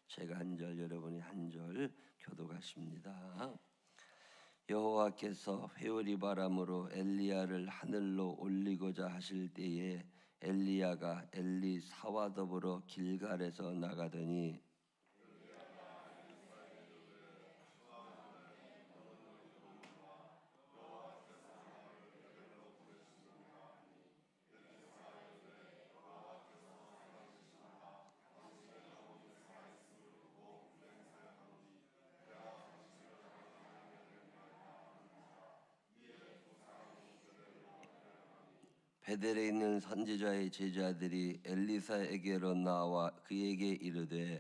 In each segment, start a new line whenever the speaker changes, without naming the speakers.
제가 한 절, 여러분이 한 절 교독하십니다. 여호와께서 회오리 바람으로 엘리야를 하늘로 올리고자 하실 때에 엘리야가 엘리사와 더불어 길갈에서 나가더니 베델에 있는 선지자의 제자들이 엘리사에게로 나와 그에게 이르되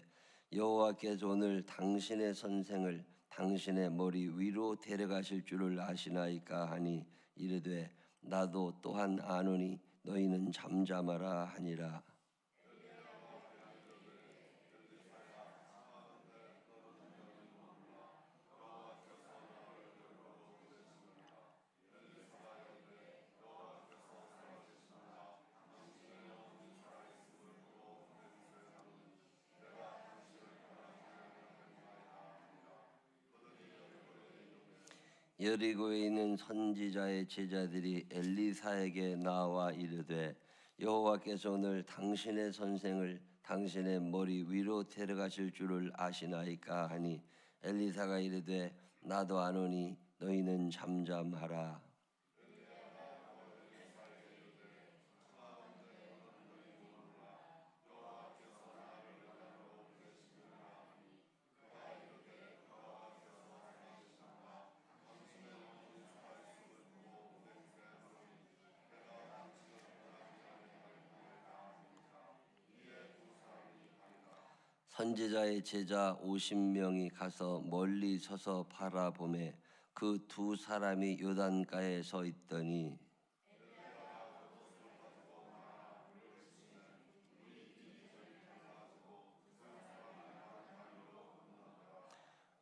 여호와께서 오늘 당신의 선생을 당신의 머리 위로 데려가실 줄을 아시나이까 하니 이르되 나도 또한 아노니 너희는 잠잠하라 하니라. 여리고에 있는 선지자의 제자들이 엘리사에게 나와 이르되 여호와께서 오늘 당신의 선생을 당신의 머리 위로 데려가실 줄을 아시나이까 하니 엘리사가 이르되 나도 아노니 너희는 잠잠하라. 선지자의 제자 50명이 가서 멀리 서서 바라보매 그 두 사람이 요단가에 서 있더니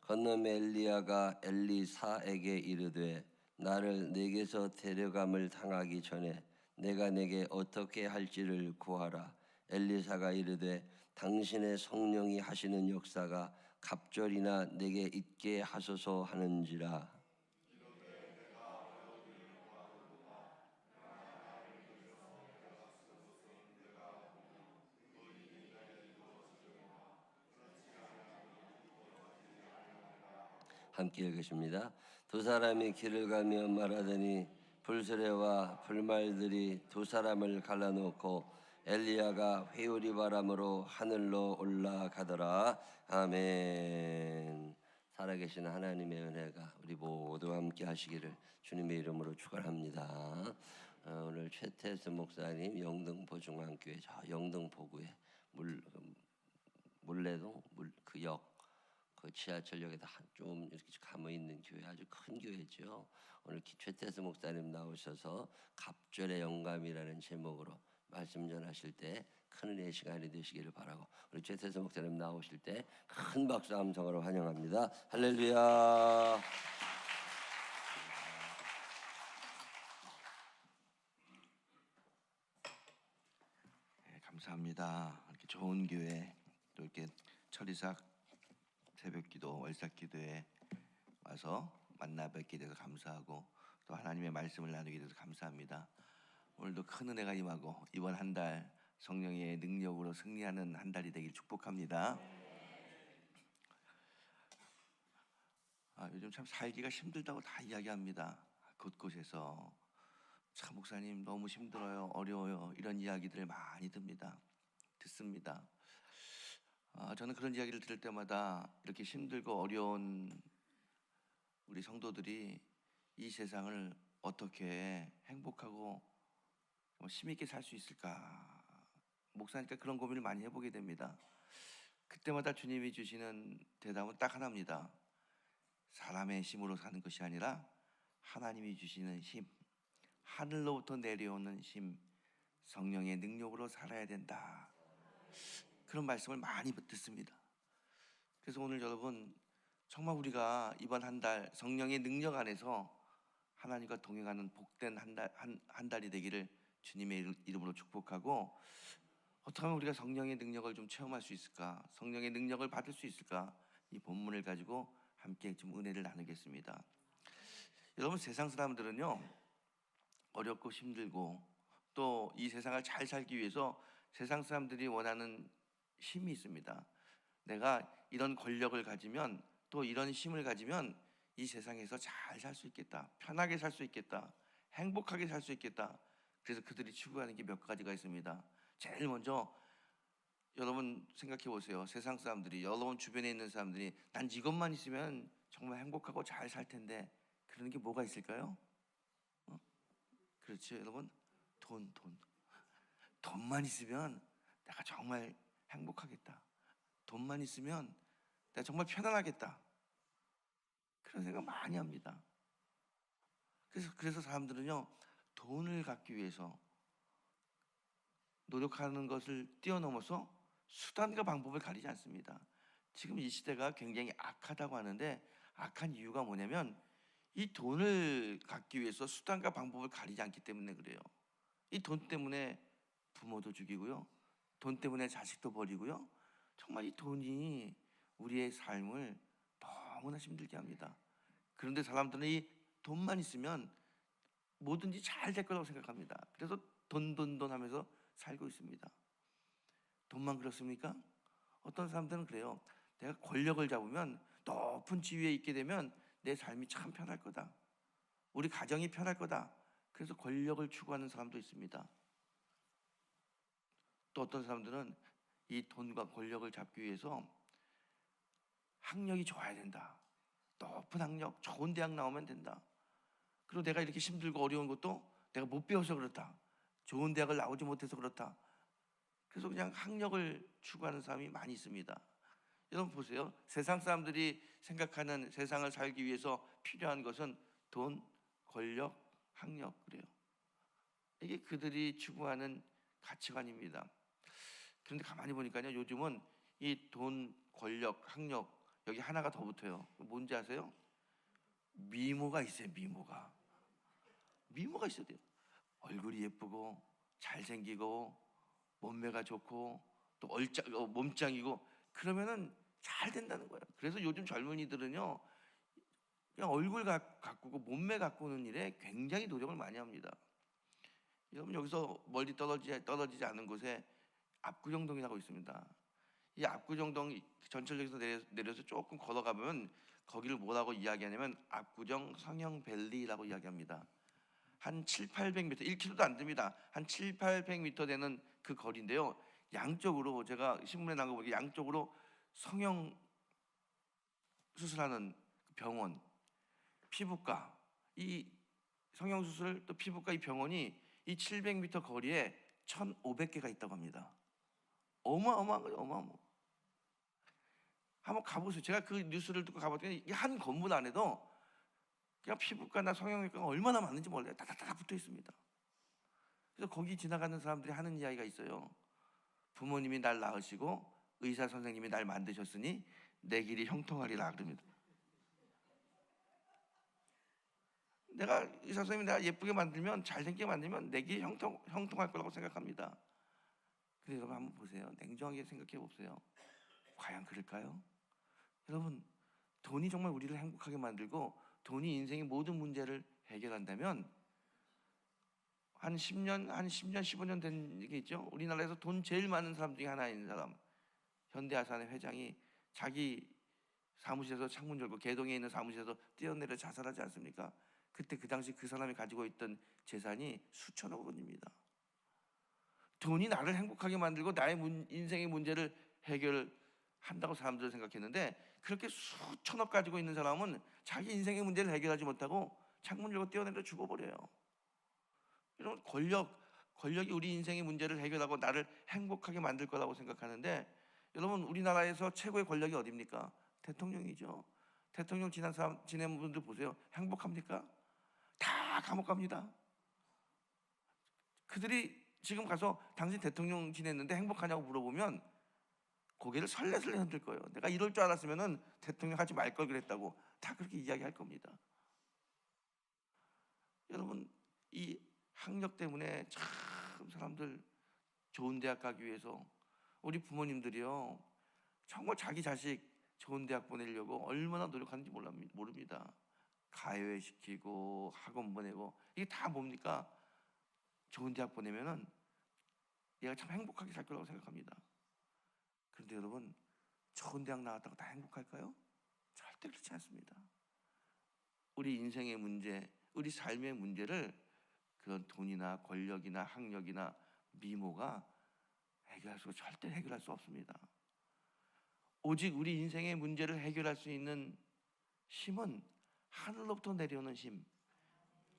건너매 엘리야가 엘리사에게 이르되 나를 내게서 데려감을 당하기 전에 내가 내게 어떻게 할지를 구하라. 엘리사가 이르되 당신의 성령이 하시는 역사가 갑절이나 내게 있게 하소서 하는지라. 함께 읽으십니다. 두 사람이 길을 가며 말하더니 불수레와 불말들이 두 사람을 갈라놓고 엘리야가 회오리 바람으로 하늘로 올라가더라. 아멘. 살아계신 하나님의 은혜가 우리 모두 함께 하시기를 주님의 이름으로 축원합니다. 오늘 최태수 목사님 영등포 중앙교회 저 영등포구에 물레동 그역 그 지하철역에다 좀 이렇게 감어 있는 교회, 아주 큰 교회죠. 오늘 최태수 목사님 나오셔서 갑절의 영감이라는 제목으로 말씀 전하실 때 큰 은혜의 시간이 되시기를 바라고 우리 최태수 목사님 나오실 때 큰 박수 함성으로 환영합니다. 할렐루야.
네, 감사합니다. 이렇게 좋은 교회 또 이렇게 철이삭 새벽기도 월삭기도에 와서 만나 뵙게 돼서 감사하고 또 하나님의 말씀을 나누게 돼서 감사합니다. 오늘도 큰 은혜가 임하고 이번 한 달 성령의 능력으로 승리하는 한 달이 되길 축복합니다. 요즘 참 살기가 힘들다고 다 이야기합니다. 곳곳에서 참 목사님 너무 힘들어요, 어려워요 이런 이야기들을 많이 듣습니다. 저는 그런 이야기를 들을 때마다 이렇게 힘들고 어려운 우리 성도들이 이 세상을 어떻게 행복하고 힘있게 살 수 있을까, 목사니까 그런 고민을 많이 해보게 됩니다. 그때마다 주님이 주시는 대답은 딱 하나입니다. 사람의 힘으로 사는 것이 아니라 하나님이 주시는 힘, 하늘로부터 내려오는 힘, 성령의 능력으로 살아야 된다. 그런 말씀을 많이 듣습니다. 그래서 오늘 여러분 정말 우리가 이번 한 달 성령의 능력 안에서 하나님과 동행하는 복된 한 달이 되기를 주님의 이름으로 축복하고, 어떻게 하면 우리가 성령의 능력을 좀 체험할 수 있을까? 성령의 능력을 받을 수 있을까? 이 본문을 가지고 함께 좀 은혜를 나누겠습니다. 여러분, 세상 사람들은요, 어렵고 힘들고 또 이 세상을 잘 살기 위해서 세상 사람들이 원하는 힘이 있습니다. 내가 이런 권력을 가지면, 또 이런 힘을 가지면 이 세상에서 잘 살 수 있겠다, 편하게 살 수 있겠다, 행복하게 살 수 있겠다. 그래서 그들이 추구하는 게 몇 가지가 있습니다. 제일 먼저 여러분 생각해 보세요. 세상 사람들이, 여러분 주변에 있는 사람들이 난 이것만 있으면 정말 행복하고 잘 살 텐데, 그러는 게 뭐가 있을까요? 그렇죠, 여러분. 돈만 있으면 내가 정말 행복하겠다. 돈만 있으면 내가 정말 편안하겠다. 그런 생각 많이 합니다. 그래서 사람들은요, 돈을 갖기 위해서 노력하는 것을 뛰어넘어서 수단과 방법을 가리지 않습니다. 지금 이 시대가 굉장히 악하다고 하는데, 악한 이유가 뭐냐면 이 돈을 갖기 위해서 수단과 방법을 가리지 않기 때문에 그래요. 이 돈 때문에 부모도 죽이고요, 돈 때문에 자식도 버리고요. 정말 이 돈이 우리의 삶을 너무나 힘들게 합니다. 그런데 사람들은 이 돈만 있으면 뭐든지 잘 될 거라고 생각합니다. 그래서 돈 하면서 살고 있습니다. 돈만 그렇습니까? 어떤 사람들은 그래요. 내가 권력을 잡으면, 높은 지위에 있게 되면 내 삶이 참 편할 거다, 우리 가정이 편할 거다. 그래서 권력을 추구하는 사람도 있습니다. 또 어떤 사람들은 이 돈과 권력을 잡기 위해서 학력이 좋아야 된다, 높은 학력, 좋은 대학 나오면 된다. 그리고 내가 이렇게 힘들고 어려운 것도 내가 못 배워서 그렇다, 좋은 대학을 나오지 못해서 그렇다. 그래서 그냥 학력을 추구하는 사람이 많이 있습니다. 여러분 보세요. 세상 사람들이 생각하는 세상을 살기 위해서 필요한 것은 돈, 권력, 학력, 그래요. 이게 그들이 추구하는 가치관입니다. 그런데 가만히 보니까요, 요즘은 이 돈, 권력, 학력, 여기 하나가 더 붙어요. 뭔지 아세요? 미모가 있어요. 미모가 있어야 돼요. 얼굴이 예쁘고 잘생기고 몸매가 좋고 또 몸짱이고, 그러면은 잘 된다는 거예요. 그래서 요즘 젊은이들은요, 그냥 얼굴 가꾸고 몸매 가꾸는 일에 굉장히 노력을 많이 합니다. 여러분, 여기서 멀리 떨어지지 않은 곳에 압구정동이라고 있습니다. 이 압구정동 전철역에서 내려서 조금 걸어가면 거기를 뭐라고 이야기하냐면 압구정 성형밸리라고 이야기합니다. 한 700~800m, 1km도 안 됩니다. 한 700~800m 되는 그 거리인데요, 양쪽으로, 제가 신문에 나온 거 보니까 양쪽으로 성형 수술하는 병원, 피부과, 이 성형수술 또 피부과, 이 병원이 이 700m 거리에 1,500개가 있다고 합니다. 어마어마한 거죠. 한번 가보세요. 제가 그 뉴스를 듣고 가봤더니 이 한 건물 안에도 그냥 피부과나 성형외과가 얼마나 많은지 몰라요. 다다다 붙어 있습니다. 그래서 거기 지나가는 사람들이 하는 이야기가 있어요. 부모님이 날 낳으시고 의사 선생님이 날 만드셨으니 내 길이 형통하리라 그럽니다. 내가 의사 선생님이 내가 예쁘게 만들면, 잘생기게 만들면 내 길이 형통할 거라고 생각합니다. 근데 여러분 한번 보세요. 냉정하게 생각해 보세요. 과연 그럴까요? 여러분, 돈이 정말 우리를 행복하게 만들고 돈이 인생의 모든 문제를 해결한다면, 한 10년, 15년 된 게 있죠. 우리나라에서 돈 제일 많은 사람 중에 하나인 사람, 현대아산의 회장이 자기 사무실에서 창문 열고 개동에 있는 사무실에서 뛰어내려 자살하지 않습니까? 그때 그 당시 그 사람이 가지고 있던 재산이 수천억 원입니다. 돈이 나를 행복하게 만들고 나의 인생의 문제를 해결한다고 사람들은 생각했는데, 그렇게 수천억 가지고 있는 사람은 자기 인생의 문제를 해결하지 못하고 창문 열고 뛰어내려 죽어버려요. 여러분, 권력이 우리 인생의 문제를 해결하고 나를 행복하게 만들 거라고 생각하는데, 여러분 우리나라에서 최고의 권력이 어디입니까? 대통령이죠. 대통령 지낸 분들 보세요. 행복합니까? 다 감옥 갑니다. 그들이 지금 가서 당신 대통령 지냈는데 행복하냐고 물어보면 고개를 설레설레 흔들 거예요. 내가 이럴 줄 알았으면 대통령 하지 말 걸 그랬다고 다 그렇게 이야기할 겁니다. 여러분, 이 학력 때문에 참 사람들 좋은 대학 가기 위해서 우리 부모님들이요 정말 자기 자식 좋은 대학 보내려고 얼마나 노력하는지 모릅니다. 가요회 시키고 학원 보내고 이게 다 뭡니까? 좋은 대학 보내면은 얘가 참 행복하게 살 거라고 생각합니다. 그런데 여러분, 좋은 대학 나왔다고 다 행복할까요? 절대 그렇지 않습니다. 우리 인생의 문제, 우리 삶의 문제를 그런 돈이나 권력이나 학력이나 미모가 절대 해결할 수 없습니다. 오직 우리 인생의 문제를 해결할 수 있는 힘은 하늘로부터 내려오는 힘,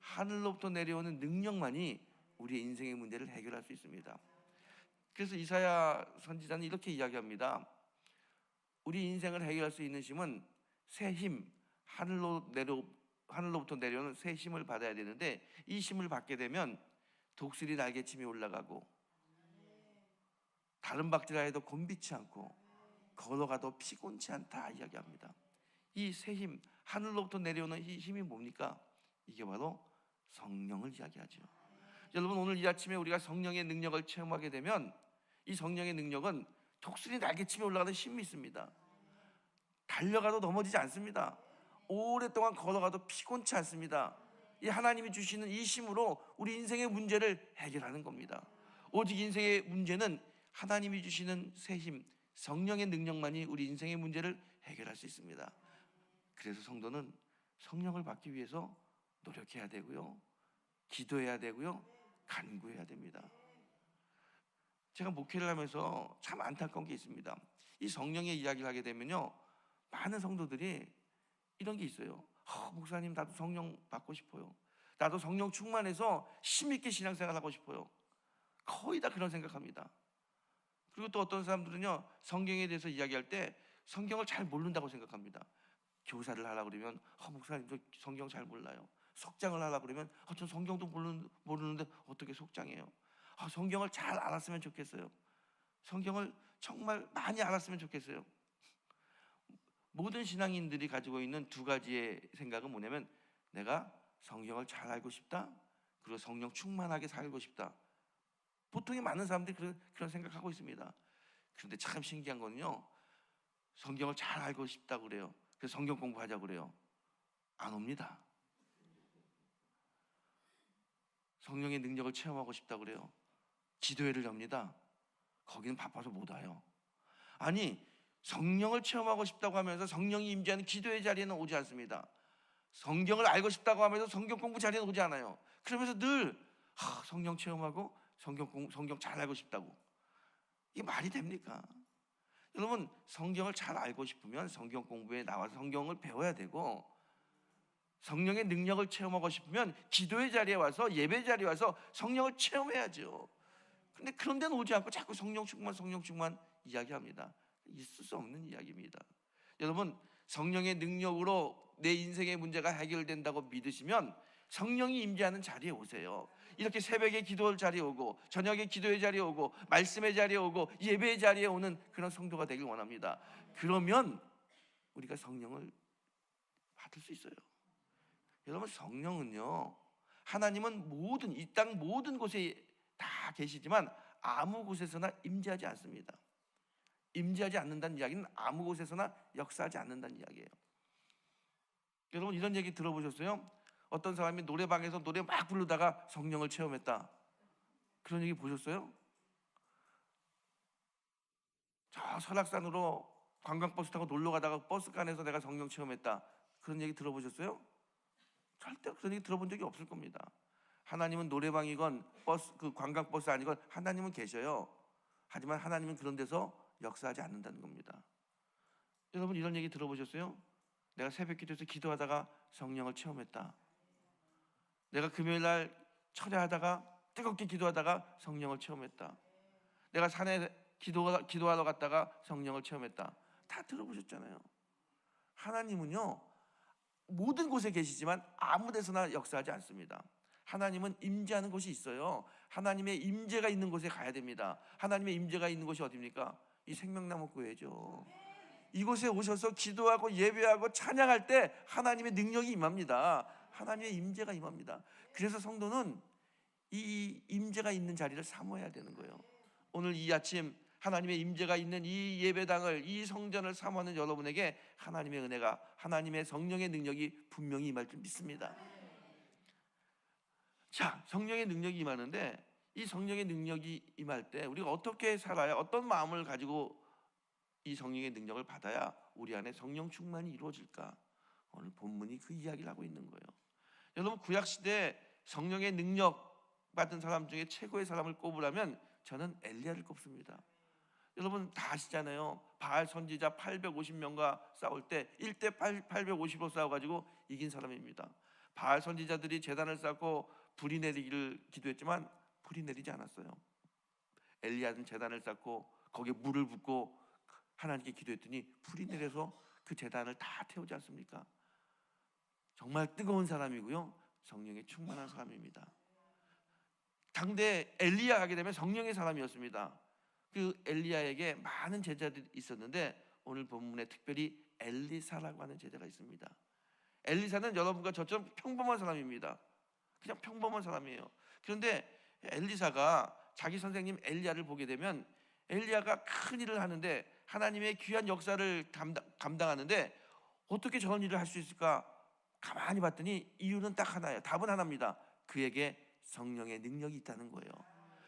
하늘로부터 내려오는 능력만이 우리의 인생의 문제를 해결할 수 있습니다. 그래서 이사야 선지자는 이렇게 이야기합니다. 우리 인생을 해결할 수 있는 힘은 새 힘, 하늘로부터 내려오는 새 힘을 받아야 되는데, 이 힘을 받게 되면 독수리 날개침이 올라가고 다른 박쥐라 해도 곤비치 않고 걸어가도 피곤치 않다 이야기합니다. 이 새 힘, 하늘로부터 내려오는 이 힘이 뭡니까? 이게 바로 성령을 이야기하죠. 여러분, 오늘 이 아침에 우리가 성령의 능력을 체험하게 되면 이 성령의 능력은 독수리 날개침에 올라가는 힘이 있습니다. 달려가도 넘어지지 않습니다. 오랫동안 걸어가도 피곤치 않습니다. 이 하나님이 주시는 이 힘으로 우리 인생의 문제를 해결하는 겁니다. 오직 인생의 문제는 하나님이 주시는 새 힘, 성령의 능력만이 우리 인생의 문제를 해결할 수 있습니다. 그래서 성도는 성령을 받기 위해서 노력해야 되고요, 기도해야 되고요, 간구해야 됩니다. 제가 목회를 하면서 참 안타까운 게 있습니다. 이 성령의 이야기를 하게 되면요, 많은 성도들이 이런 게 있어요. 목사님, 나도 성령 받고 싶어요. 나도 성령 충만해서 힘있게 신앙생활 하고 싶어요. 거의 다 그런 생각합니다. 그리고 또 어떤 사람들은요, 성경에 대해서 이야기할 때 성경을 잘 모른다고 생각합니다. 교사를 하려고 그러면 목사님 저 성경 잘 몰라요. 속장을 하려고 그러면 저 성경도 모르는데 어떻게 속장해요. 성경을 잘 알았으면 좋겠어요. 성경을 정말 많이 알았으면 좋겠어요. 모든 신앙인들이 가지고 있는 두 가지의 생각은 뭐냐면, 내가 성경을 잘 알고 싶다, 그리고 성령 충만하게 살고 싶다. 보통의 많은 사람들이 그런 생각하고 있습니다. 그런데 참 신기한 거는요, 성경을 잘 알고 싶다고 그래요. 그래서 성경 공부하자고 그래요. 안 옵니다. 성령의 능력을 체험하고 싶다고 그래요. 기도회를 엽니다. 거기는 바빠서 못 와요. 아니, 성령을 체험하고 싶다고 하면서 성령이 임재하는 기도회 자리에는 오지 않습니다. 성경을 알고 싶다고 하면서 성경 공부 자리에는 오지 않아요. 그러면서 늘 성령 체험하고 성경 잘 알고 싶다고. 이게 말이 됩니까? 여러분, 성경을 잘 알고 싶으면 성경 공부에 나와서 성경을 배워야 되고, 성령의 능력을 체험하고 싶으면 기도의 자리에 와서, 예배 자리에 와서 성령을 체험해야죠. 근데 그런 데는 오지 않고 자꾸 성령 충만 이야기합니다. 있을 수 없는 이야기입니다. 여러분, 성령의 능력으로 내 인생의 문제가 해결된다고 믿으시면 성령이 임재하는 자리에 오세요. 이렇게 새벽에 기도할 자리에 오고, 저녁에 기도의 자리에 오고, 말씀의 자리에 오고, 예배의 자리에 오는 그런 성도가 되길 원합니다. 그러면 우리가 성령을 받을 수 있어요. 여러분, 성령은요, 하나님은 이 땅 모든 곳에 다 계시지만 아무 곳에서나 임재하지 않습니다. 임재하지 않는다는 이야기는 아무 곳에서나 역사하지 않는다는 이야기예요. 여러분, 이런 얘기 들어보셨어요? 어떤 사람이 노래방에서 노래 막 부르다가 성령을 체험했다. 그런 얘기 보셨어요? 저 설악산으로 관광버스 타고 놀러 가다가 버스간에서 내가 성령 체험했다. 그런 얘기 들어보셨어요? 절대 그런 얘기 들어본 적이 없을 겁니다. 하나님은 노래방이건 관광버스 아니건 하나님은 계셔요. 하지만 하나님은 그런 데서 역사하지 않는다는 겁니다. 여러분, 이런 얘기 들어보셨어요? 내가 새벽 기도에서 기도하다가 성령을 체험했다. 내가 금요일날 철야하다가 뜨겁게 기도하다가 성령을 체험했다. 내가 산에 기도하러 갔다가 성령을 체험했다. 다 들어보셨잖아요. 하나님은요, 모든 곳에 계시지만 아무 데서나 역사하지 않습니다. 하나님은 임재하는 곳이 있어요. 하나님의 임재가 있는 곳에 가야 됩니다. 하나님의 임재가 있는 곳이 어디입니까? 이 생명나무 교회죠. 이곳에 오셔서 기도하고 예배하고 찬양할 때 하나님의 능력이 임합니다. 하나님의 임재가 임합니다. 그래서 성도는 이 임재가 있는 자리를 사모해야 되는 거예요. 오늘 이 아침 하나님의 임재가 있는 이 예배당을, 이 성전을 사모하는 여러분에게 하나님의 은혜가, 하나님의 성령의 능력이 분명히 임할 줄 믿습니다. 자, 성령의 능력이 임하는데 이 성령의 능력이 임할 때 우리가 어떻게 살아야, 어떤 마음을 가지고 이 성령의 능력을 받아야 우리 안에 성령 충만이 이루어질까? 오늘 본문이 그 이야기를 하고 있는 거예요. 여러분, 구약시대 성령의 능력 받은 사람 중에 최고의 사람을 꼽으라면 저는 엘리야를 꼽습니다. 여러분 다 아시잖아요. 바알 선지자 850명과 싸울 때 1대 850으로 싸워가지고 이긴 사람입니다. 바알 선지자들이 제단을 쌓고 불이 내리기를 기도했지만 불이 내리지 않았어요. 엘리야는 제단을 쌓고 거기에 물을 붓고 하나님께 기도했더니 불이 내려서 그 제단을 다 태우지 않습니까? 정말 뜨거운 사람이고요, 성령에 충만한 사람입니다. 당대 엘리야 하게 되면 성령의 사람이었습니다. 그 엘리야에게 많은 제자들이 있었는데 오늘 본문에 특별히 엘리사라고 하는 제자가 있습니다. 엘리사는 여러분과 저처럼 평범한 사람입니다. 그냥 평범한 사람이에요. 그런데 엘리사가 자기 선생님 엘리야를 보게 되면 엘리야가 큰 일을 하는데, 하나님의 귀한 역사를 감당하는데 어떻게 저런 일을 할 수 있을까? 가만히 봤더니 이유는 딱 하나예요. 답은 하나입니다. 그에게 성령의 능력이 있다는 거예요.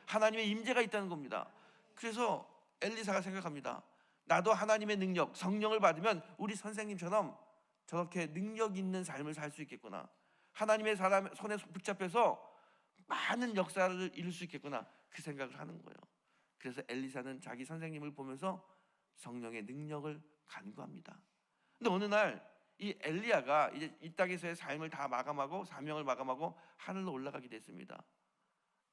하나님의 임재가 있다는 겁니다. 그래서 엘리사가 생각합니다. 나도 하나님의 능력, 성령을 받으면 우리 선생님처럼 저렇게 능력 있는 삶을 살 수 있겠구나. 하나님의 사람 손에 붙잡혀서 많은 역사를 이룰 수 있겠구나. 그 생각을 하는 거예요. 그래서 엘리사는 자기 선생님을 보면서 성령의 능력을 간구합니다. 근데 어느 날 이 엘리야가 이제 이 땅에서의 삶을 다 마감하고 사명을 마감하고 하늘로 올라가게 됐습니다.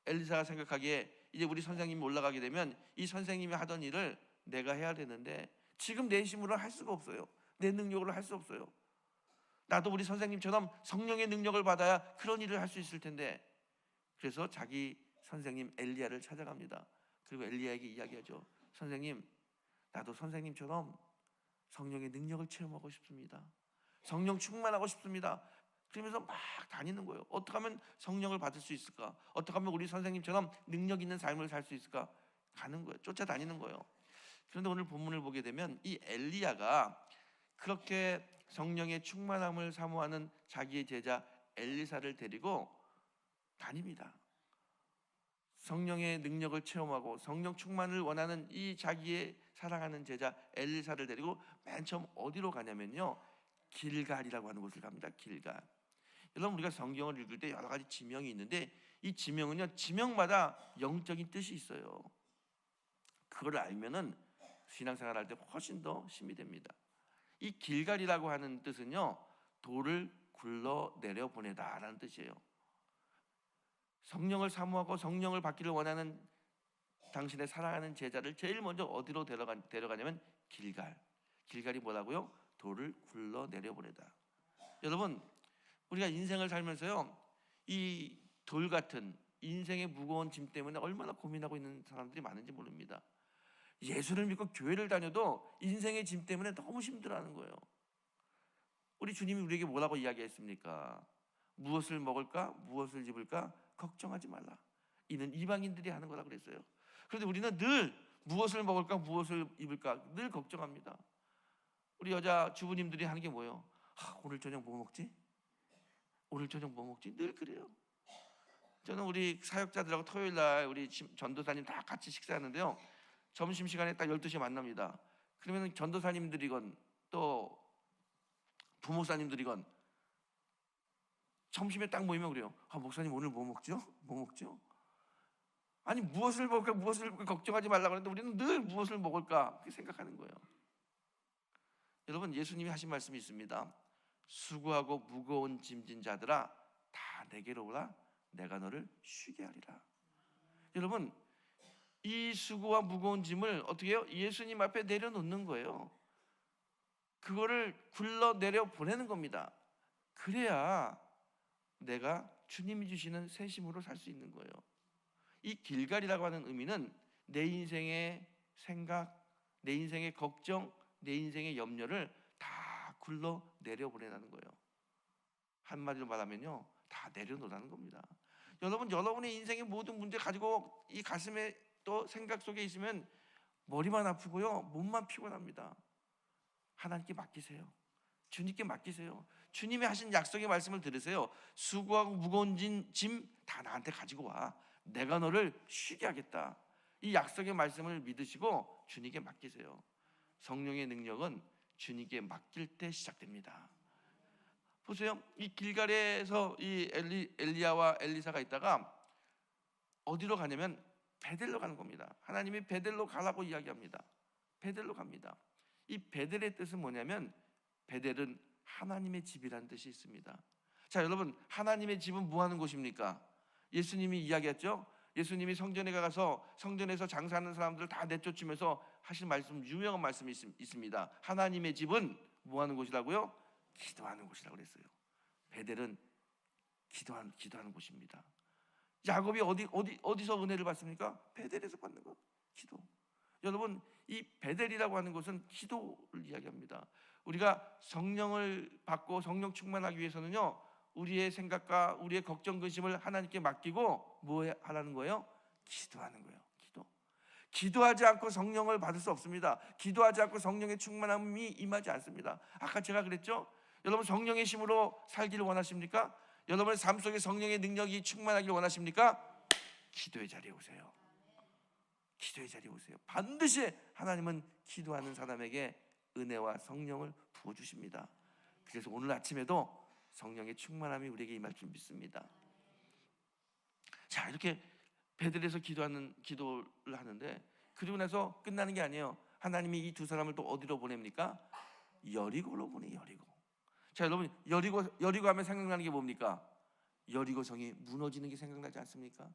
엘리사가 생각하기에 이제 우리 선생님이 올라가게 되면 이 선생님이 하던 일을 내가 해야 되는데 지금 내 힘으로 할 수가 없어요. 내 능력으로 할 수 없어요. 나도 우리 선생님처럼 성령의 능력을 받아야 그런 일을 할 수 있을 텐데. 그래서 자기 선생님 엘리야를 찾아갑니다. 그리고 엘리야에게 이야기하죠. 선생님, 나도 선생님처럼 성령의 능력을 체험하고 싶습니다. 성령 충만하고 싶습니다. 그러면서 막 다니는 거예요. 어떻게 하면 성령을 받을 수 있을까? 어떻게 하면 우리 선생님처럼 능력 있는 삶을 살 수 있을까? 가는 거예요. 쫓아다니는 거예요. 그런데 오늘 본문을 보게 되면 이 엘리야가 그렇게 성령의 충만함을 사모하는 자기의 제자 엘리사를 데리고 다닙니다. 성령의 능력을 체험하고 성령 충만을 원하는 이 자기의 사랑하는 제자 엘리사를 데리고 맨 처음 어디로 가냐면요, 길갈이라고 하는 곳을 갑니다. 길갈. 여러분, 우리가 성경을 읽을 때 여러 가지 지명이 있는데 이 지명은요, 지명마다 영적인 뜻이 있어요. 그걸 알면은 신앙생활 할 때 훨씬 더 힘이 됩니다. 이 길갈이라고 하는 뜻은요, 돌을 굴러 내려 보내다라는 뜻이에요. 성령을 사모하고 성령을 받기를 원하는 당신의 사랑하는 제자를 제일 먼저 어디로 데려가냐면 길갈. 길갈이 뭐라고요? 돌을 굴러 내려보내다. 여러분, 우리가 인생을 살면서요, 이 돌 같은 인생의 무거운 짐 때문에 얼마나 고민하고 있는 사람들이 많은지 모릅니다. 예수를 믿고 교회를 다녀도 인생의 짐 때문에 너무 힘들어하는 거예요. 우리 주님이 우리에게 뭐라고 이야기했습니까? 무엇을 먹을까? 무엇을 입을까? 걱정하지 말라. 이는 이방인들이 하는 거라 그랬어요. 그런데 우리는 늘 무엇을 먹을까? 무엇을 입을까? 늘 걱정합니다. 우리 여자 주부님들이 하는 게 뭐예요? 오늘 저녁 뭐 먹지? 오늘 저녁 뭐 먹지? 늘 그래요. 저는 우리 사역자들하고 토요일 날 우리 전도사님 다 같이 식사하는데요, 점심시간에 딱 12시에 만납니다. 그러면 전도사님들이건 또 부목사님들이건 점심에 딱 모이면 그래요. 목사님 오늘 뭐 먹죠? 뭐 먹죠? 아니, 무엇을 먹을까? 무엇을 먹을까? 걱정하지 말라고 하는데 우리는 늘 무엇을 먹을까? 그렇게 생각하는 거예요. 여러분, 예수님이 하신 말씀이 있습니다. 수고하고 무거운 짐진 자들아, 다 내게로 오라. 내가 너를 쉬게 하리라. 여러분, 이 수고와 무거운 짐을 어떻게 해요? 예수님 앞에 내려놓는 거예요. 그거를 굴러 내려 보내는 겁니다. 그래야 내가 주님이 주시는 새 힘으로 살 수 있는 거예요. 이 길갈이라고 하는 의미는 내 인생의 생각, 내 인생의 걱정, 내 인생의 염려를 다 굴러 내려보내라는 거예요. 한마디로 말하면요, 다 내려놓으라는 겁니다. 여러분, 여러분의 인생의 모든 문제 가지고 이 가슴에 또 생각 속에 있으면 머리만 아프고요, 몸만 피곤합니다. 하나님께 맡기세요. 주님께 맡기세요. 주님이 하신 약속의 말씀을 들으세요. 수고하고 무거운 짐 다 나한테 가지고 와. 내가 너를 쉬게 하겠다. 이 약속의 말씀을 믿으시고 주님께 맡기세요. 성령의 능력은 주님께 맡길 때 시작됩니다. 보세요. 이 길갈에서 이 엘리야와 엘리사가 있다가 어디로 가냐면 베델로 가는 겁니다. 하나님이 베델로 가라고 이야기합니다. 베델로 갑니다. 이 베델의 뜻은 뭐냐면 베델은 하나님의 집이라는 뜻이 있습니다. 자, 여러분, 하나님의 집은 뭐 하는 곳입니까? 예수님이 이야기했죠. 예수님이 성전에 가서 성전에서 장사하는 사람들을 다 내쫓으면서 하신 말씀, 유명한 말씀이 있습니다. 하나님의 집은 뭐 하는 곳이라고요? 기도하는 곳이라고 그랬어요. 베델은 기도하는 곳입니다. 야곱이 어디서 은혜를 받습니까? 베델에서 받는 거, 기도. 여러분, 이 베델이라고 하는 것은 기도를 이야기합니다. 우리가 성령을 받고 성령 충만하기 위해서는요, 우리의 생각과 우리의 걱정 근심을 하나님께 맡기고 뭐 하라는 거예요? 기도하는 거예요. 기도하지 않고 성령을 받을 수 없습니다. 기도하지 않고 성령의 충만함이 임하지 않습니다. 아까 제가 그랬죠? 여러분, 성령의 힘으로 살기를 원하십니까? 여러분의 삶 속에 성령의 능력이 충만하기를 원하십니까? 기도의 자리에 오세요. 기도의 자리에 오세요. 반드시 하나님은 기도하는 사람에게 은혜와 성령을 부어주십니다. 그래서 오늘 아침에도 성령의 충만함이 우리에게 임할 줄 믿습니다. 자, 이렇게 베델에서 기도를 하는데, 그리고 나서 끝나는 게 아니에요. 하나님이 이 두 사람을 또 어디로 보냅니까? 여리고로 보내. 여리고. 자, 여러분, 여리고 하면 생각나는 게 뭡니까? 여리고 성이 무너지는 게 생각나지 않습니까?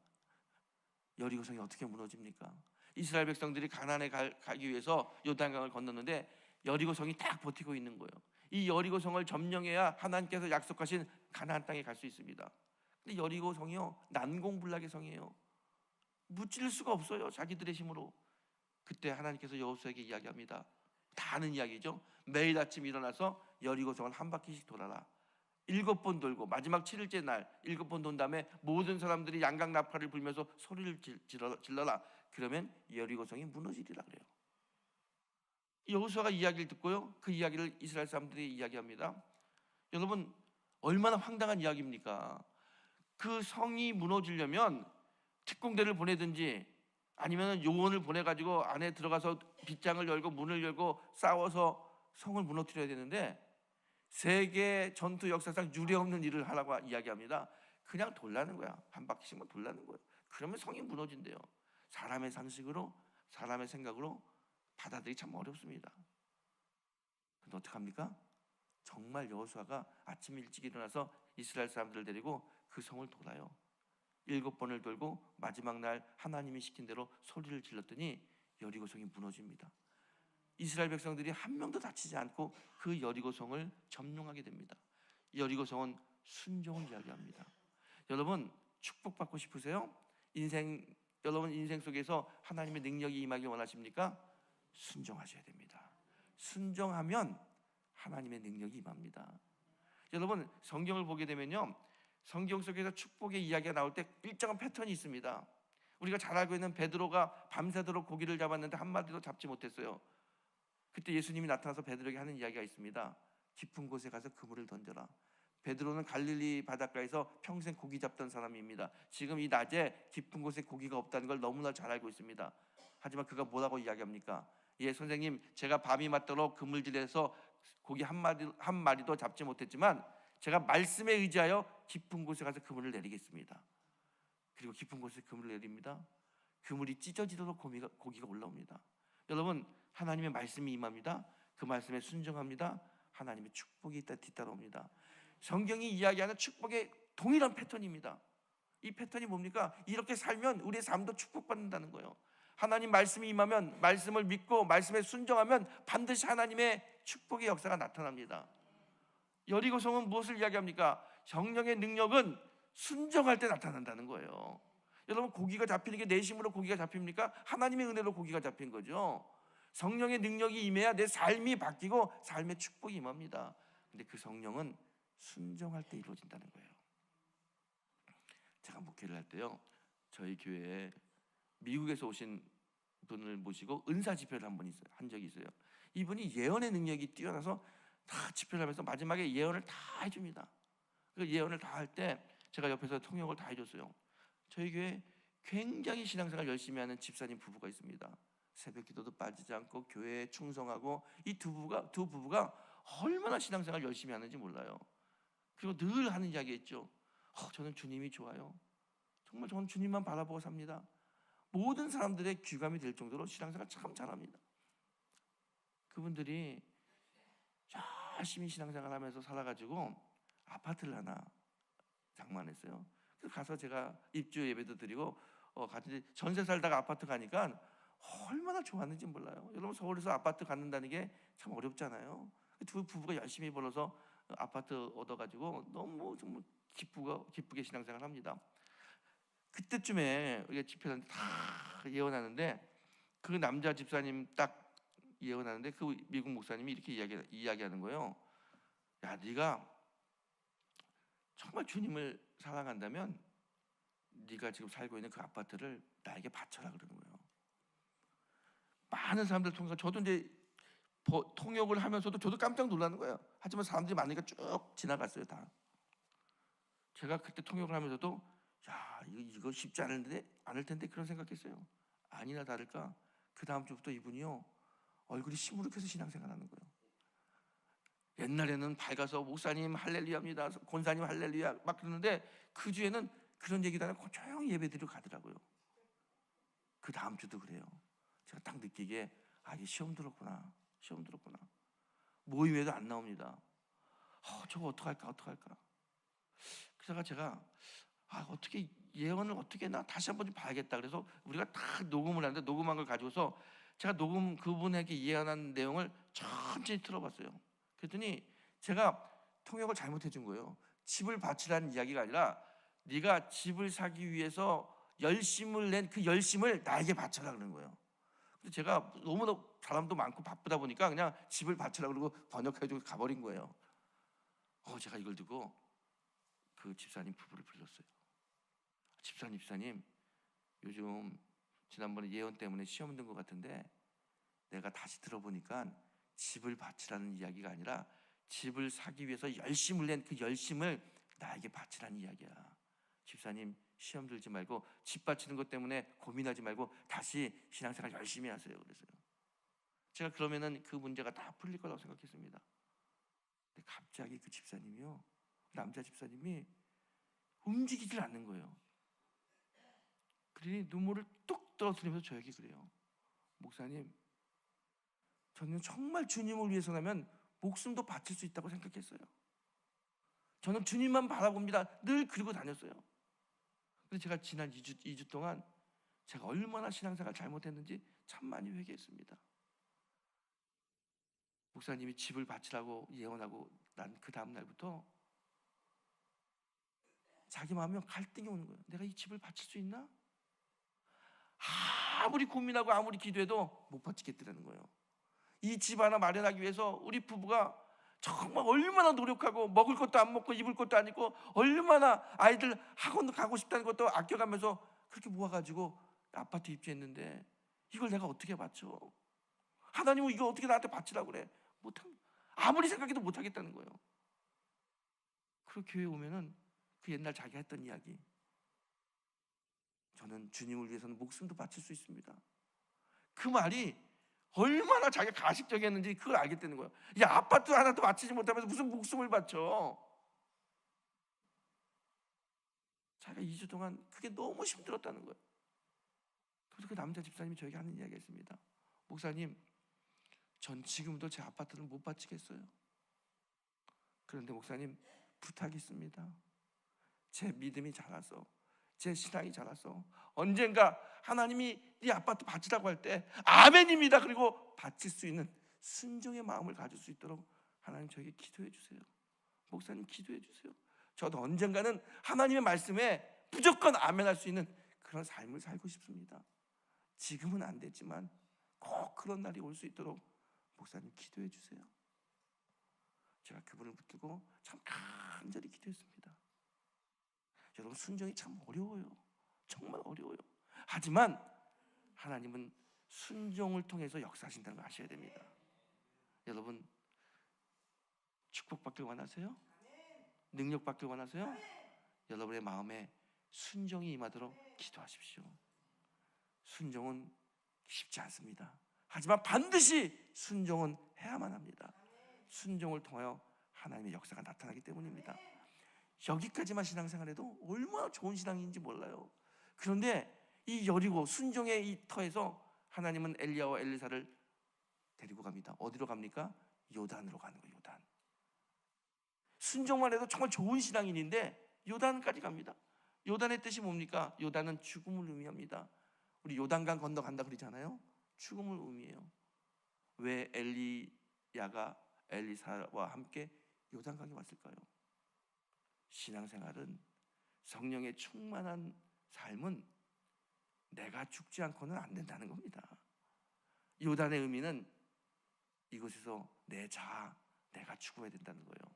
여리고 성이 어떻게 무너집니까? 이스라엘 백성들이 가나안에 가기 위해서 요단강을 건넜는데 여리고 성이 딱 버티고 있는 거예요. 이 여리고 성을 점령해야 하나님께서 약속하신 가나안 땅에 갈 수 있습니다. 근데 여리고 성이요, 난공불락의 성이에요. 무찌를 수가 없어요, 자기들의 힘으로. 그때 하나님께서 여호수아에게 이야기합니다. 다 아는 이야기죠. 매일 아침 일어나서 여리고성을 한 바퀴씩 돌아라. 7번 돌고 마지막 7일째 날 7번 돈 다음에 모든 사람들이 양각 나팔을 불면서 소리를 질러라. 그러면 여리고성이 무너지리라 그래요. 여호수아가 이야기를 듣고요, 그 이야기를 이스라엘 사람들이 이야기합니다. 여러분, 얼마나 황당한 이야기입니까? 그 성이 무너지려면 특공대를 보내든지 아니면 요원을 보내가지고 안에 들어가서 빗장을 열고 문을 열고 싸워서 성을 무너뜨려야 되는데, 세계 전투 역사상 유례없는 일을 하라고 이야기합니다. 그냥 돌라는 거야. 한 바퀴씩만 돌라는 거예요. 그러면 성이 무너진대요. 사람의 상식으로, 사람의 생각으로 받아들이기 참 어렵습니다. 근데 어떡합니까? 정말 여호수아가 아침 일찍 일어나서 이스라엘 사람들을 데리고 그 성을 돌아요. 7번을 돌고 마지막 날 하나님이 시킨 대로 소리를 질렀더니 여리고성이 무너집니다. 이스라엘 백성들이 한 명도 다치지 않고 그 여리고성을 점령하게 됩니다. 여리고성은 순종을 이야기합니다. 여러분, 축복받고 싶으세요? 여러분 인생 속에서 하나님의 능력이 임하길 원하십니까? 순종하셔야 됩니다. 순종하면 하나님의 능력이 임합니다. 여러분, 성경을 보게 되면요, 성경 속에서 축복의 이야기가 나올 때 일정한 패턴이 있습니다. 우리가 잘 알고 있는 베드로가 밤새도록 고기를 잡았는데 한 마리도 잡지 못했어요. 그때 예수님이 나타나서 베드로에게 하는 이야기가 있습니다. 깊은 곳에 가서 그물을 던져라. 베드로는 갈릴리 바닷가에서 평생 고기 잡던 사람입니다. 지금 이 낮에 깊은 곳에 고기가 없다는 걸 너무나 잘 알고 있습니다. 하지만 그가 뭐라고 이야기합니까? 예, 선생님, 제가 밤이 맞도록 그물질에서 고기 한 마리도 잡지 못했지만 제가 말씀에 의지하여 깊은 곳에 가서 그물을 내리겠습니다. 그리고 깊은 곳에 그물을 내립니다. 그물이 찢어지도록 고기가 올라옵니다. 여러분, 하나님의 말씀이 임합니다. 그 말씀에 순종합니다. 하나님의 축복이 뒤따라옵니다. 성경이 이야기하는 축복의 동일한 패턴입니다. 이 패턴이 뭡니까? 이렇게 살면 우리의 삶도 축복받는다는 거예요. 하나님 말씀이 임하면, 말씀을 믿고 말씀에 순종하면 반드시 하나님의 축복의 역사가 나타납니다. 여리고성은 무엇을 이야기합니까? 성령의 능력은 순종할 때 나타난다는 거예요. 여러분, 고기가 잡히는 게 내 힘으로 고기가 잡힙니까? 하나님의 은혜로 고기가 잡힌 거죠. 성령의 능력이 임해야 내 삶이 바뀌고 삶의 축복이 임합니다. 근데 그 성령은 순종할 때 이루어진다는 거예요. 제가 목회를 할 때요, 저희 교회에 미국에서 오신 분을 모시고 은사 집회를 한 적이 있어요. 이분이 예언의 능력이 뛰어나서 다 집회를 하면서 마지막에 예언을 다 해줍니다. 그 예언을 다 할 때 제가 옆에서 통역을 다 해줬어요. 저희 교회 굉장히 신앙생활 열심히 하는 집사님 부부가 있습니다. 새벽 기도도 빠지지 않고 교회에 충성하고 이 두 부부가 얼마나 신앙생활 열심히 하는지 몰라요. 그리고 늘 하는 이야기 있죠. 저는 주님이 좋아요. 정말 저는 주님만 바라보고 삽니다. 모든 사람들의 귀감이 될 정도로 신앙생활 참 잘합니다. 그분들이 열심히 신앙생활 하면서 살아가지고 아파트를 하나 장만했어요. 그래서 가서 제가 입주 예배도 드리고 같이 전세 살다가 아파트 가니까 얼마나 좋았는지 몰라요. 여러분 서울에서 아파트 갖는다는 게 참 어렵잖아요. 두 부부가 열심히 벌어서 아파트 얻어가지고 너무 정말 기쁘게 신앙생활 합니다. 그때쯤에 우리가 집회를 다 예언하는데 그 남자 집사님 딱 예언하는데 그 미국 목사님이 이렇게 이야기하는 거예요. 야, 네가 정말 주님을 사랑한다면 네가 지금 살고 있는 그 아파트를 나에게 바쳐라 그러는 거예요. 많은 사람들 통해서 저도 이제 통역을 하면서도 저도 깜짝 놀라는 거예요. 하지만 사람들이 많으니까 쭉 지나갔어요 다. 제가 그때 통역을 하면서도 야, 이거 쉽지 않을 텐데 그런 생각했어요. 아니나 다를까 그 다음 주부터 이분이요 얼굴이 시무룩해서 신앙생활하는 거예요. 옛날에는 밝아서 목사님 할렐루야입니다, 권사님 할렐루야 막 그러는데 그 주에는 그런 얘기도 안 하고 조용히 예배드리러 가더라고요. 그 다음 주도 그래요. 제가 딱 느끼기에 이게 시험 들었구나. 모임에도 안 나옵니다. 저거 어떡할까. 그래서 제가 어떻게 예언을 어떻게 했나 다시 한번 좀 봐야겠다. 그래서 우리가 다 녹음을 하는데 녹음한 걸 가지고서 제가 그분에게 예언한 내용을 천천히 틀어봤어요. 그랬더니 제가 통역을 잘못해 준 거예요. 집을 바치라는 이야기가 아니라 네가 집을 사기 위해서 열심을 낸 그 열심을 나에게 바쳐라 그러는 거예요. 그래서 제가 너무나 사람도 많고 바쁘다 보니까 그냥 집을 바쳐라 그러고 번역해주고 가버린 거예요. 제가 이걸 듣고 그 집사님 부부를 불렀어요. 집사님 요즘 지난번에 예언 때문에 시험 든 것 같은데 내가 다시 들어보니까 집을 바치라는 이야기가 아니라 집을 사기 위해서 열심을 낸 그 열심을 나에게 바치라는 이야기야. 집사님 시험 들지 말고 집 바치는 것 때문에 고민하지 말고 다시 신앙생활 열심히 하세요. 그래서요. 제가 그러면은 그 문제가 다 풀릴 거라고 생각했습니다. 근데 갑자기 그 집사님이요, 남자 집사님이 움직이질 않는 거예요. 그러니 눈물을 뚝 떨어뜨리면서 저에게 그래요. 목사님, 저는 정말 주님을 위해서라면 목숨도 바칠 수 있다고 생각했어요. 저는 주님만 바라봅니다. 늘 그러고 다녔어요. 그래서 제가 지난 2주 동안 제가 얼마나 신앙생활 잘못했는지 참 많이 회개했습니다. 목사님이 집을 바치라고 예언하고 난 그 다음 날부터 자기 마음에 갈등이 오는 거예요. 내가 이 집을 바칠 수 있나? 아무리 고민하고 아무리 기도해도 못 바치겠더라는 거예요. 이 집 하나 마련하기 위해서 우리 부부가 정말 얼마나 노력하고 먹을 것도 안 먹고 입을 것도 안 입고 얼마나 아이들 학원 가고 싶다는 것도 아껴가면서 그렇게 모아가지고 아파트 입주했는데 이걸 내가 어떻게 바쳐? 하나님은 이거 어떻게 나한테 바치라고 그래? 못합니다. 아무리 생각해도 못하겠다는 거예요. 그 교회 오면은 그 옛날 자기가 했던 이야기, 저는 주님을 위해서는 목숨도 바칠 수 있습니다. 그 말이 얼마나 자기가 가식적이었는지 그걸 알겠다는 거예요. 야, 아파트 하나도 바치지 못하면서 무슨 목숨을 바쳐? 자기가 2주 동안 그게 너무 힘들었다는 거예요. 그래서 그 남자 집사님이 저에게 하는 이야기가 있습니다. 목사님, 전 지금도 제 아파트를 못 바치겠어요. 그런데 목사님, 부탁이 있습니다. 제 믿음이 자라서, 제 신앙이 자라서 언젠가 하나님이 이 아파트 바치라고 할 때 아멘입니다. 그리고 바칠 수 있는 순종의 마음을 가질 수 있도록 하나님 저에게 기도해 주세요. 목사님 기도해 주세요. 저도 언젠가는 하나님의 말씀에 무조건 아멘할 수 있는 그런 삶을 살고 싶습니다. 지금은 안 됐지만 꼭 그런 날이 올 수 있도록 목사님 기도해 주세요. 제가 그분을 붙들고 참 간절히 기도했습니다. 여러분, 순종이 참 어려워요. 정말 어려워요. 하지만 하나님은 순종을 통해서 역사하신다는 걸 아셔야 됩니다. 여러분, 축복받길 원하세요? 능력받길 원하세요? 여러분의 마음에 순종이 임하도록 기도하십시오. 순종은 쉽지 않습니다. 하지만 반드시 순종은 해야만 합니다. 순종을 통하여 하나님의 역사가 나타나기 때문입니다. 여기까지만 신앙생활해도 얼마나 좋은 신앙인지 몰라요. 그런데 이 여리고 순종의 이 터에서 하나님은 엘리야와 엘리사를 데리고 갑니다. 어디로 갑니까? 요단으로 가는 거예요. 요단. 순종만 해도 정말 좋은 신앙인인데 요단까지 갑니다. 요단의 뜻이 뭡니까? 요단은 죽음을 의미합니다. 우리 요단강 건너간다 그러잖아요. 죽음을 의미해요. 왜 엘리야가 엘리사와 함께 요단강에 왔을까요? 신앙생활은, 성령의 충만한 삶은 내가 죽지 않고는 안 된다는 겁니다. 요단의 의미는 이곳에서 내 자아, 내가 죽어야 된다는 거예요.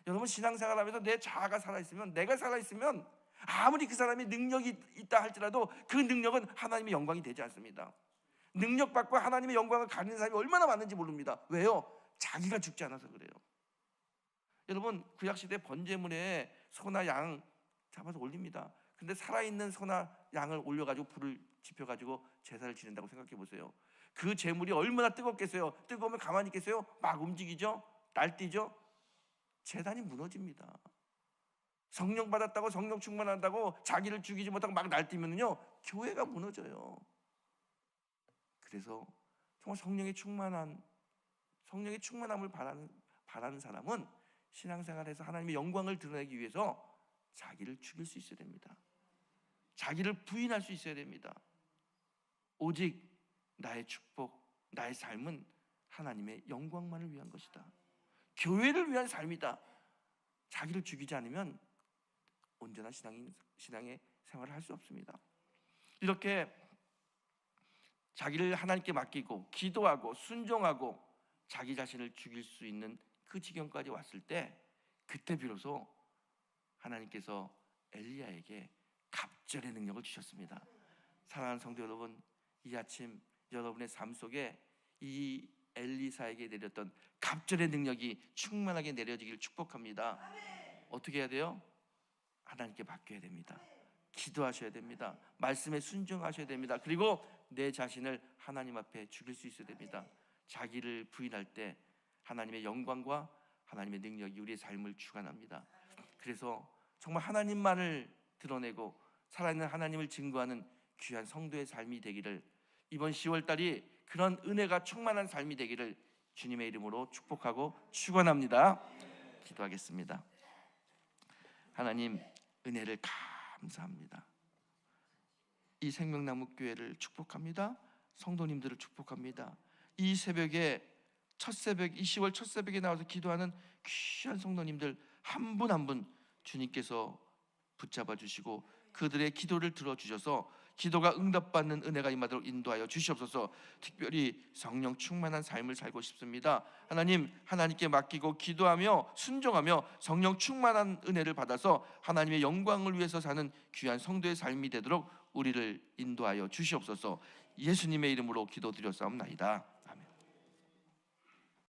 여러분, 신앙생활하면서 내 자아가 살아있으면, 내가 살아있으면 아무리 그 사람이 능력이 있다 할지라도 그 능력은 하나님의 영광이 되지 않습니다. 능력받고 하나님의 영광을 가리는 사람이 얼마나 많은지 모릅니다. 왜요? 자기가 죽지 않아서 그래요. 여러분, 구약시대 번제물에 소나 양 잡아서 올립니다. 근데 살아있는 소나 양을 올려가지고 불을 지펴가지고 제사를 지낸다고 생각해 보세요. 그 제물이 얼마나 뜨겁겠어요? 뜨거우면 가만히 있겠어요? 막 움직이죠? 날뛰죠? 제단이 무너집니다. 성령 받았다고, 성령 충만한다고 자기를 죽이지 못하고 막 날뛰면요, 교회가 무너져요. 그래서 정말 성령의 충만함을 바라는 사람은 신앙생활에서 하나님의 영광을 드러내기 위해서 자기를 죽일 수 있어야 됩니다. 자기를 부인할 수 있어야 됩니다. 오직 나의 축복, 나의 삶은 하나님의 영광만을 위한 것이다. 교회를 위한 삶이다. 자기를 죽이지 않으면 온전한 신앙의 생활을 할 수 없습니다. 이렇게 자기를 하나님께 맡기고 기도하고 순종하고 자기 자신을 죽일 수 있는 그 지경까지 왔을 때, 그때 비로소 하나님께서 엘리야에게 갑절의 능력을 주셨습니다. 사랑하는 성도 여러분, 이 아침 여러분의 삶 속에 이 엘리사에게 내렸던 갑절의 능력이 충만하게 내려지기를 축복합니다. 어떻게 해야 돼요? 하나님께 맡겨야 됩니다. 기도하셔야 됩니다. 말씀에 순종하셔야 됩니다. 그리고 내 자신을 하나님 앞에 죽일 수 있어야 됩니다. 자기를 부인할 때 하나님의 영광과 하나님의 능력이 우리의 삶을 주관합니다. 그래서 정말 하나님만을 드러내고 살아있는 하나님을 증거하는 귀한 성도의 삶이 되기를, 이번 10월달이 그런 은혜가 충만한 삶이 되기를 주님의 이름으로 축복하고 축원합니다. 기도하겠습니다. 하나님, 은혜를 감사합니다. 이 생명나무 교회를 축복합니다. 성도님들을 축복합니다. 이 새벽에 첫 새벽, 이 10월 첫 새벽에 나와서 기도하는 귀한 성도님들 한 분 한 분 주님께서 붙잡아 주시고 그들의 기도를 들어주셔서 기도가 응답받는 은혜가 임하도록 인도하여 주시옵소서. 특별히 성령 충만한 삶을 살고 싶습니다. 하나님, 하나님께 맡기고 기도하며 순종하며 성령 충만한 은혜를 받아서 하나님의 영광을 위해서 사는 귀한 성도의 삶이 되도록 우리를 인도하여 주시옵소서. 예수님의 이름으로 기도드렸사옵나이다.